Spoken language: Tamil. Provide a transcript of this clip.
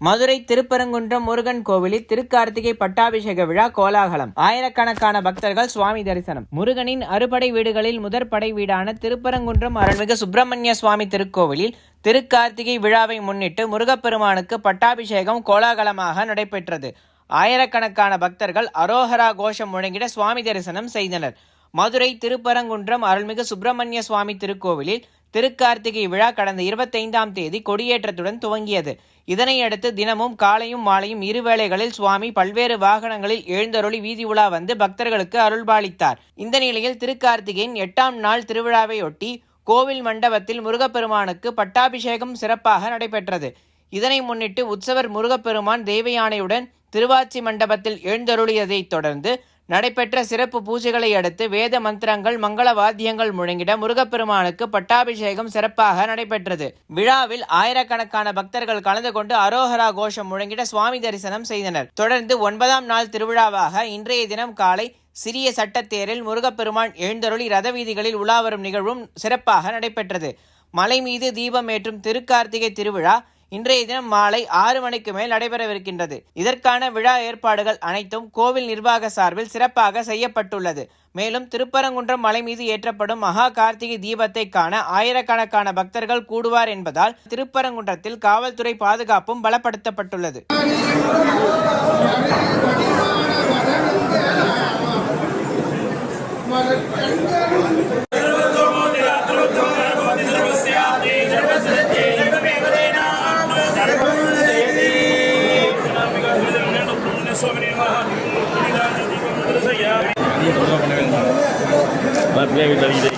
மதுரை திருப்பரங்குன்றம் முருகன் கோவிலில் திருக்கார்த்திகை பட்டாபிஷேக விழா கோலாகலம். ஆயிரக்கணக்கான பக்தர்கள் சுவாமி தரிசனம். முருகனின் அறுபடை வீடுகளில் முதற்படை வீடான திருப்பரங்குன்றம் அருள்மிகு சுப்பிரமணிய சுவாமி திருக்கோவிலில் திருக்கார்த்திகை விழாவை முன்னிட்டு முருகப்பெருமானுக்கு பட்டாபிஷேகம் கோலாகலமாக நடைபெற்றது. ஆயிரக்கணக்கான பக்தர்கள் அரோஹரா கோஷம் முழங்கிட சுவாமி தரிசனம் செய்தனர். மதுரை திருப்பரங்குன்றம் அருள்மிகு சுப்பிரமணிய சுவாமி திருக்கோவிலில் திருக்கார்த்திகை விழா கடந்த 25ஆம் தேதி கொடியேற்றத்துடன் துவங்கியது. இதனையடுத்து தினமும் காலையும் மாலையும் இருவேளைகளில் சுவாமி பல்வேறு வாகனங்களில் எழுந்தருளி வீதி உலா வந்து பக்தர்களுக்கு அருள்பாலித்தார். இந்த நிலையில் திருக்கார்த்திகையின் 8ஆம் நாள் திருவிழாவையொட்டி கோவில் மண்டபத்தில் முருகப்பெருமானுக்கு பட்டாபிஷேகம் சிறப்பாக நடைபெற்றது. இதனை முன்னிட்டு உற்சவர் முருகப்பெருமான் தேவயானையுடன் திருவாச்சி மண்டபத்தில் எழுந்தருளியதைத் தொடர்ந்து நடைபெற்ற சிறப்பு பூஜைகளை அடுத்து வேத மந்திரங்கள் மங்கள வாத்தியங்கள் முழங்கிட முருகப்பெருமானுக்கு பட்டாபிஷேகம் சிறப்பாக நடைபெற்றது. விழாவில் ஆயிரக்கணக்கான பக்தர்கள் கலந்து கொண்டு அரோஹரா கோஷம் முழங்கிட சுவாமி தரிசனம் செய்தனர். தொடர்ந்து 9ஆம் நாள் திருவிழாவாக இன்றைய தினம் காலை சிறிய சட்டத்தேரில் முருகப்பெருமான் எழுந்தருளி ரத வீதிகளில் உலாவரும் நிகழ்வும் சிறப்பாக நடைபெற்றது. மலை மீது தீபம் ஏற்றும் திருக்கார்த்திகை திருவிழா இன்றைய தினம் மாலை 6 மணிக்கு மேல் நடைபெறவிருக்கின்றது. இதற்கான விழா ஏற்பாடுகள் அனைத்தும் கோவில் நிர்வாக சார்பில் சிறப்பாக செய்யப்பட்டுள்ளது. மேலும் திருப்பரங்குன்றம் மலை மீது ஏற்றப்படும் மகா கார்த்திகை தீபத்தை காண ஆயிரக்கணக்கான பக்தர்கள் கூடுவார் என்பதால் திருப்பரங்குன்றத்தில் காவல்துறை பாதுகாப்பும் பலப்படுத்தப்பட்டுள்ளது. Play with the